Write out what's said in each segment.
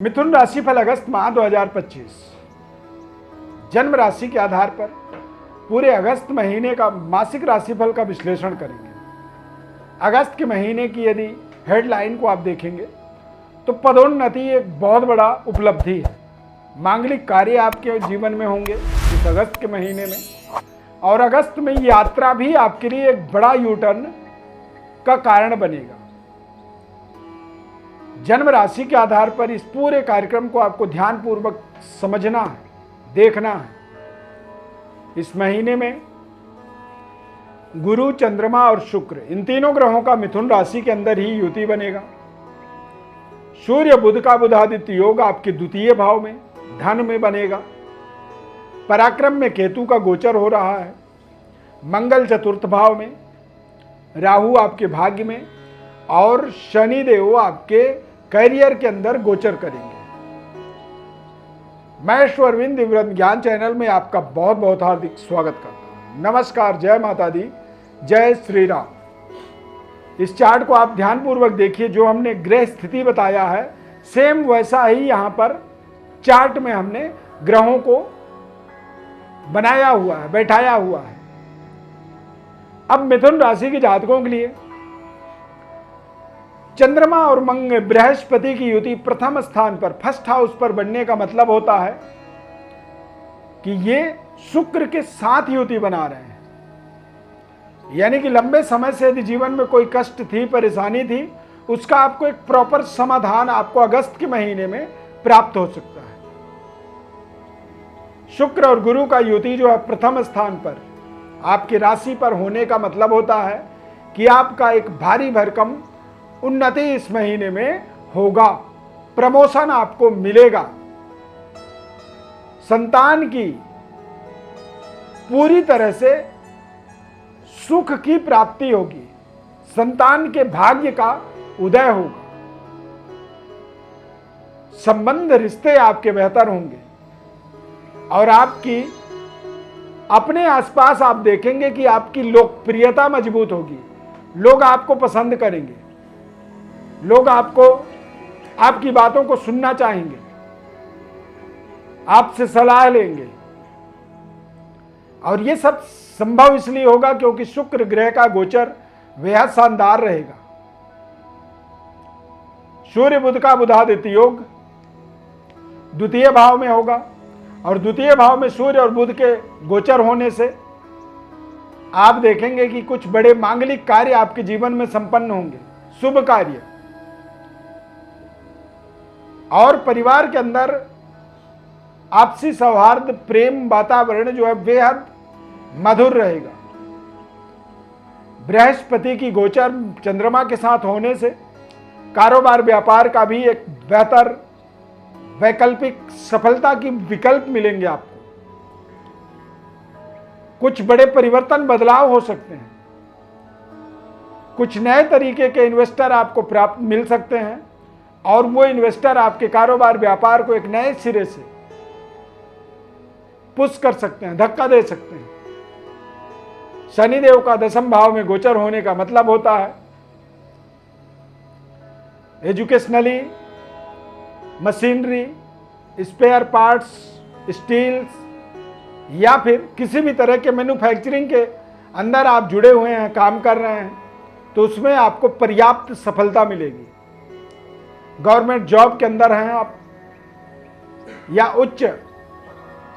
मिथुन राशिफल अगस्त माह 2025 जन्म राशि के आधार पर पूरे अगस्त महीने का मासिक राशिफल का विश्लेषण करेंगे। अगस्त के महीने की यदि हेडलाइन को आप देखेंगे तो पदोन्नति एक बहुत बड़ा उपलब्धि है। मांगलिक कार्य आपके जीवन में होंगे इस अगस्त के महीने में, और अगस्त में यात्रा भी आपके लिए एक बड़ा यूटर्न का कारण बनेगा। जन्म राशि के आधार पर इस पूरे कार्यक्रम को आपको ध्यानपूर्वक समझना है, देखना है। इस महीने में गुरु, चंद्रमा और शुक्र, इन तीनों ग्रहों का मिथुन राशि के अंदर ही युति बनेगा। सूर्य बुध का बुधादित्य योग आपके द्वितीय भाव में धन में बनेगा। पराक्रम में केतु का गोचर हो रहा है। मंगल चतुर्थ भाव में, राहु आपके भाग्य में और शनि देव आपके करियर के अंदर गोचर करेंगे। मैं ईश्वरविंद दिव्य ज्ञान चैनल में आपका बहुत बहुत हार्दिक स्वागत करता हूं। नमस्कार, जय माता दी, जय श्री राम। इस चार्ट को आप ध्यानपूर्वक देखिए। जो हमने ग्रह स्थिति बताया है सेम वैसा ही यहां पर चार्ट में हमने ग्रहों को बनाया हुआ है, बैठाया हुआ है। अब मिथुन राशि के जातकों के लिए चंद्रमा और बृहस्पति की युति प्रथम स्थान पर, फर्स्ट हाउस पर बनने का मतलब होता है कि ये शुक्र के साथ युति बना रहे हैं। यानी कि लंबे समय से यदि जीवन में कोई कष्ट थी, परेशानी थी, उसका आपको एक प्रॉपर समाधान आपको अगस्त के महीने में प्राप्त हो सकता है। शुक्र और गुरु का युति जो है प्रथम स्थान पर आपकी राशि पर होने का मतलब होता है कि आपका एक भारी भरकम उन्नति इस महीने में होगा। प्रमोशन आपको मिलेगा। संतान की पूरी तरह से सुख की प्राप्ति होगी। संतान के भाग्य का उदय होगा। संबंध, रिश्ते आपके बेहतर होंगे और आपकी अपने आसपास आप देखेंगे कि आपकी लोकप्रियता मजबूत होगी। लोग आपको पसंद करेंगे। लोग आपकी बातों को सुनना चाहेंगे, आपसे सलाह लेंगे। और यह सब संभव इसलिए होगा क्योंकि शुक्र ग्रह का गोचर बेहद शानदार रहेगा। सूर्य बुध का बुधादित्य योग द्वितीय भाव में होगा और द्वितीय भाव में सूर्य और बुध के गोचर होने से आप देखेंगे कि कुछ बड़े मांगलिक कार्य आपके जीवन में संपन्न होंगे, शुभ कार्य। और परिवार के अंदर आपसी सौहार्द, प्रेम वातावरण जो है बेहद मधुर रहेगा। बृहस्पति की गोचर चंद्रमा के साथ होने से कारोबार, व्यापार का भी एक बेहतर वैकल्पिक सफलता की विकल्प मिलेंगे आपको। कुछ बड़े परिवर्तन, बदलाव हो सकते हैं। कुछ नए तरीके के इन्वेस्टर आपको प्राप्त मिल सकते हैं और वो इन्वेस्टर आपके कारोबार, व्यापार को एक नए सिरे से पुश कर सकते हैं, धक्का दे सकते हैं। शनिदेव का दशम भाव में गोचर होने का मतलब होता है educationally, machinery, spare parts, steels या फिर किसी भी तरह के मैन्युफैक्चरिंग के अंदर आप जुड़े हुए हैं, काम कर रहे हैं, तो उसमें आपको पर्याप्त सफलता मिलेगी। गवर्नमेंट जॉब के अंदर हैं आप या उच्च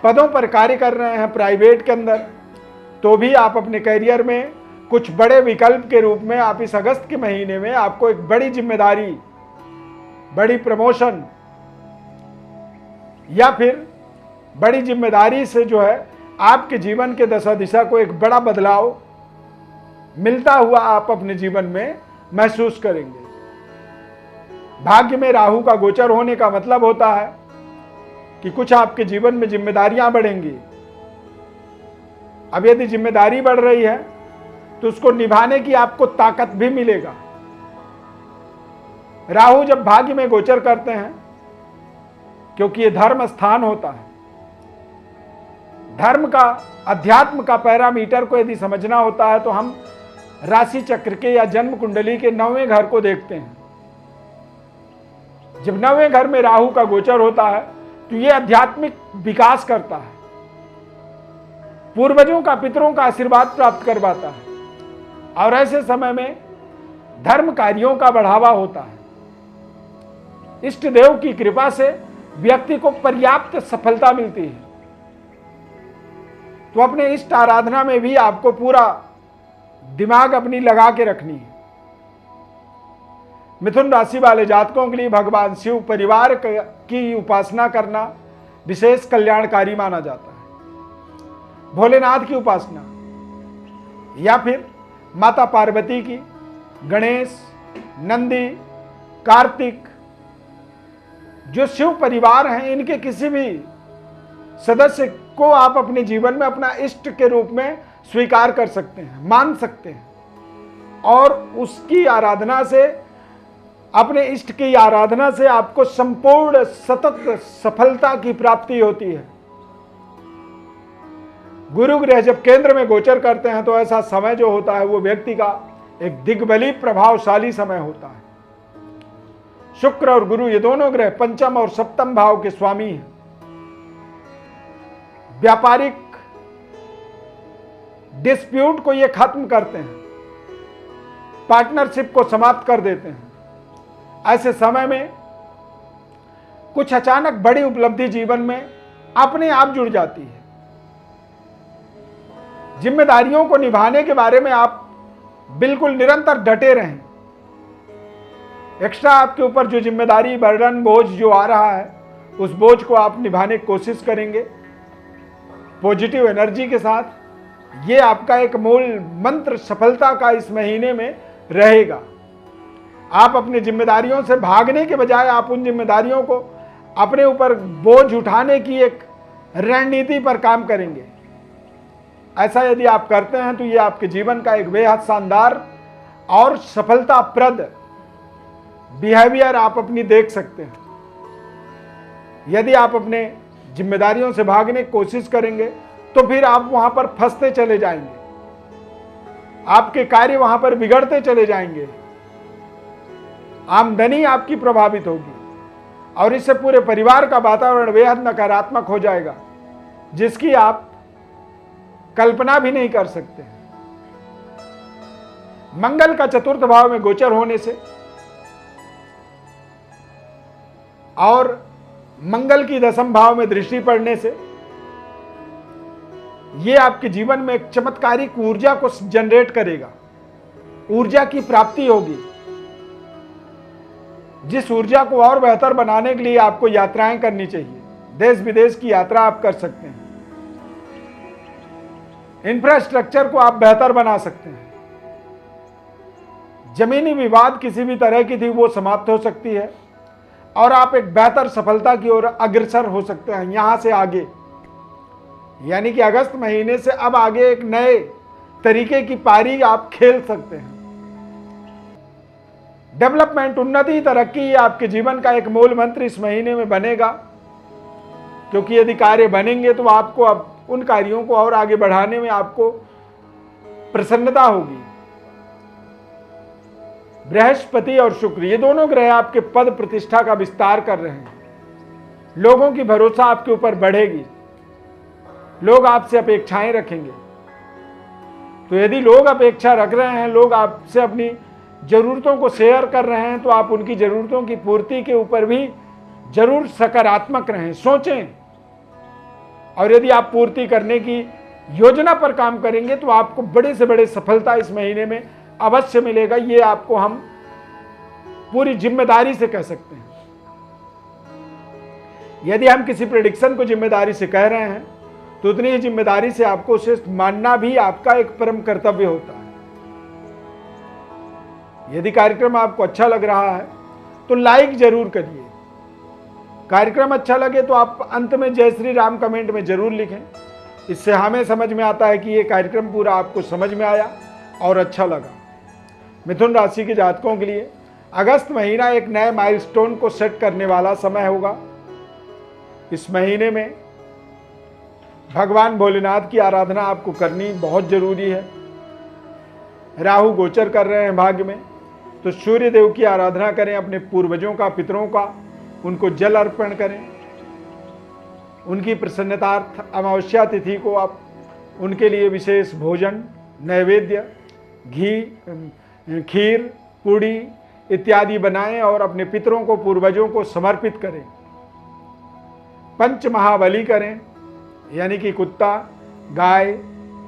पदों पर कार्य कर रहे हैं प्राइवेट के अंदर, तो भी आप अपने करियर में कुछ बड़े विकल्प के रूप में आप इस अगस्त के महीने में आपको एक बड़ी जिम्मेदारी, बड़ी प्रमोशन या फिर बड़ी जिम्मेदारी से जो है आपके जीवन के दशा दिशा को एक बड़ा बदलाव मिलता हुआ आप अपने जीवन में महसूस करेंगे। भाग्य में राहु का गोचर होने का मतलब होता है कि कुछ आपके जीवन में जिम्मेदारियां बढ़ेंगी। अब यदि जिम्मेदारी बढ़ रही है तो उसको निभाने की आपको ताकत भी मिलेगा। राहु जब भाग्य में गोचर करते हैं, क्योंकि यह धर्म स्थान होता है, धर्म का, अध्यात्म का पैरामीटर को यदि समझना होता है तो हम राशि चक्र के या जन्म कुंडली के 9वें घर को देखते हैं। जब 9वें घर में राहु का गोचर होता है तो ये आध्यात्मिक विकास करता है, पूर्वजों का, पितरों का आशीर्वाद प्राप्त करवाता है, और ऐसे समय में धर्म कार्यों का बढ़ावा होता है। इष्ट देव की कृपा से व्यक्ति को पर्याप्त सफलता मिलती है। तो अपने इष्ट आराधना में भी आपको पूरा दिमाग अपनी लगा के रखनी है। मिथुन राशि वाले जातकों के लिए भगवान शिव परिवार की उपासना करना विशेष कल्याणकारी माना जाता है। भोलेनाथ की उपासना या फिर माता पार्वती की, गणेश, नंदी, कार्तिक, जो शिव परिवार हैं, इनके किसी भी सदस्य को आप अपने जीवन में अपना इष्ट के रूप में स्वीकार कर सकते हैं, मान सकते हैं, और उसकी आराधना से, अपने इष्ट की आराधना से आपको संपूर्ण सतत सफलता की प्राप्ति होती है। गुरु ग्रह जब केंद्र में गोचर करते हैं तो ऐसा समय जो होता है वो व्यक्ति का एक दिग्बली प्रभावशाली समय होता है। शुक्र और गुरु ये दोनों ग्रह पंचम और सप्तम भाव के स्वामी हैं। व्यापारिक डिस्प्यूट को ये खत्म करते हैं, पार्टनरशिप को समाप्त कर देते हैं। ऐसे समय में कुछ अचानक बड़ी उपलब्धि जीवन में अपने आप जुड़ जाती है। जिम्मेदारियों को निभाने के बारे में आप बिल्कुल निरंतर डटे रहें। एक्स्ट्रा आपके ऊपर जो जिम्मेदारी, बर्डन, बोझ जो आ रहा है, उस बोझ को आप निभाने की कोशिश करेंगे पॉजिटिव एनर्जी के साथ। ये आपका एक मूल मंत्र सफलता का इस महीने में रहेगा। आप अपनी जिम्मेदारियों से भागने के बजाय आप उन जिम्मेदारियों को अपने ऊपर बोझ उठाने की एक रणनीति पर काम करेंगे। ऐसा यदि आप करते हैं तो ये आपके जीवन का एक बेहद शानदार और सफलताप्रद बिहेवियर आप अपनी देख सकते हैं। यदि आप अपने जिम्मेदारियों से भागने की कोशिश करेंगे तो फिर आप वहां पर फंसते चले जाएंगे, आपके कार्य वहां पर बिगड़ते चले जाएंगे, आमदनी आपकी प्रभावित होगी और इससे पूरे परिवार का वातावरण बेहद नकारात्मक हो जाएगा, जिसकी आप कल्पना भी नहीं कर सकते। मंगल का चतुर्थ भाव में गोचर होने से और मंगल की दशम भाव में दृष्टि पड़ने से यह आपके जीवन में एक चमत्कारिक ऊर्जा को जनरेट करेगा, ऊर्जा की प्राप्ति होगी। जिस ऊर्जा को और बेहतर बनाने के लिए आपको यात्राएं करनी चाहिए, देश विदेश की यात्रा आप कर सकते हैं, इंफ्रास्ट्रक्चर को आप बेहतर बना सकते हैं, जमीनी विवाद किसी भी तरह की थी वो समाप्त हो सकती है और आप एक बेहतर सफलता की ओर अग्रसर हो सकते हैं यहां से आगे। यानी कि अगस्त महीने से अब आगे एक नए तरीके की पारी आप खेल सकते हैं। डेवलपमेंट, उन्नति, तरक्की आपके जीवन का एक मूल मंत्र इस महीने में बनेगा, क्योंकि यदि कार्य बनेंगे तो आपको अब उन कार्यों को और आगे बढ़ाने में आपको प्रसन्नता होगी। बृहस्पति और शुक्र ये दोनों ग्रह आपके पद प्रतिष्ठा का विस्तार कर रहे हैं। लोगों की भरोसा आपके ऊपर बढ़ेगी, लोग आपसे अपेक्षाएं रखेंगे। तो यदि लोग अपेक्षा रख रहे हैं, लोग आपसे अपनी जरूरतों को शेयर कर रहे हैं, तो आप उनकी जरूरतों की पूर्ति के ऊपर भी जरूर सकारात्मक रहें, सोचें। और यदि आप पूर्ति करने की योजना पर काम करेंगे तो आपको बड़े से बड़े सफलता इस महीने में अवश्य मिलेगा। ये आपको हम पूरी जिम्मेदारी से कह सकते हैं। यदि हम किसी प्रेडिक्शन को जिम्मेदारी से कह रहे हैं तो उतनी ही जिम्मेदारी से आपको उसे मानना भी आपका एक परम कर्तव्य होता है। यदि कार्यक्रम आपको अच्छा लग रहा है तो लाइक जरूर करिए। कार्यक्रम अच्छा लगे तो आप अंत में जय श्री राम कमेंट में जरूर लिखें। इससे हमें समझ में आता है कि ये कार्यक्रम पूरा आपको समझ में आया और अच्छा लगा। मिथुन राशि के जातकों के लिए अगस्त महीना एक नए माइलस्टोन को सेट करने वाला समय होगा। इस महीने में भगवान भोलेनाथ की आराधना आपको करनी बहुत जरूरी है। राहु गोचर कर रहे हैं भाग्य में, तो सूर्य देव की आराधना करें, अपने पूर्वजों का, पितरों का उनको जल अर्पण करें। उनकी प्रसन्नतार्थ अमावस्या तिथि को आप उनके लिए विशेष भोजन, नैवेद्य, घी, खीर, पूड़ी इत्यादि बनाएं और अपने पितरों को, पूर्वजों को समर्पित करें। पंच महाबली करें, यानी कि कुत्ता, गाय,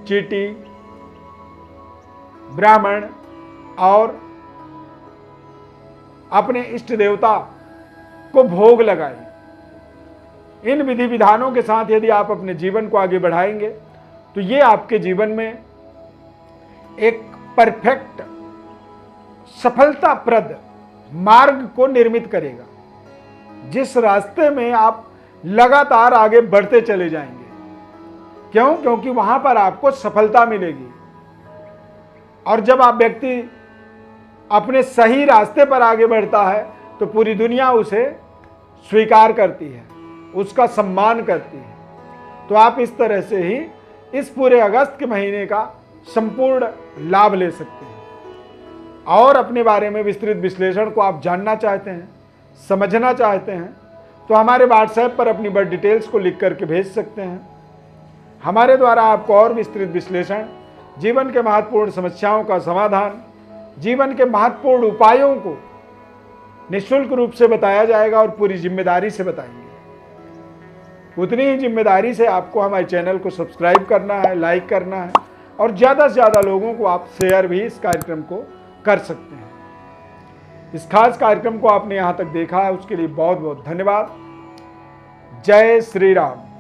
चींटी, ब्राह्मण और अपने इष्ट देवता को भोग लगाएं। इन विधि विधानों के साथ यदि आप अपने जीवन को आगे बढ़ाएंगे तो ये आपके जीवन में एक परफेक्ट, सफलताप्रद मार्ग को निर्मित करेगा, जिस रास्ते में आप लगातार आगे बढ़ते चले जाएंगे। क्यों? क्योंकि वहां पर आपको सफलता मिलेगी। और जब आप व्यक्ति अपने सही रास्ते पर आगे बढ़ता है तो पूरी दुनिया उसे स्वीकार करती है, उसका सम्मान करती है। तो आप इस तरह से ही इस पूरे अगस्त के महीने का संपूर्ण लाभ ले सकते हैं। और अपने बारे में विस्तृत विश्लेषण को आप जानना चाहते हैं, समझना चाहते हैं, तो हमारे व्हाट्सएप पर अपनी बर्थ डिटेल्स को लिख करके भेज सकते हैं। हमारे द्वारा आपको और विस्तृत विश्लेषण, जीवन के महत्वपूर्ण समस्याओं का समाधान, जीवन के महत्वपूर्ण उपायों को निःशुल्क रूप से बताया जाएगा और पूरी जिम्मेदारी से बताएंगे। उतनी ही जिम्मेदारी से आपको हमारे चैनल को सब्सक्राइब करना है, लाइक करना है और ज़्यादा से ज़्यादा लोगों को आप शेयर भी इस कार्यक्रम को कर सकते हैं। इस खास कार्यक्रम को आपने यहाँ तक देखा है, उसके लिए बहुत बहुत धन्यवाद। जय श्री राम।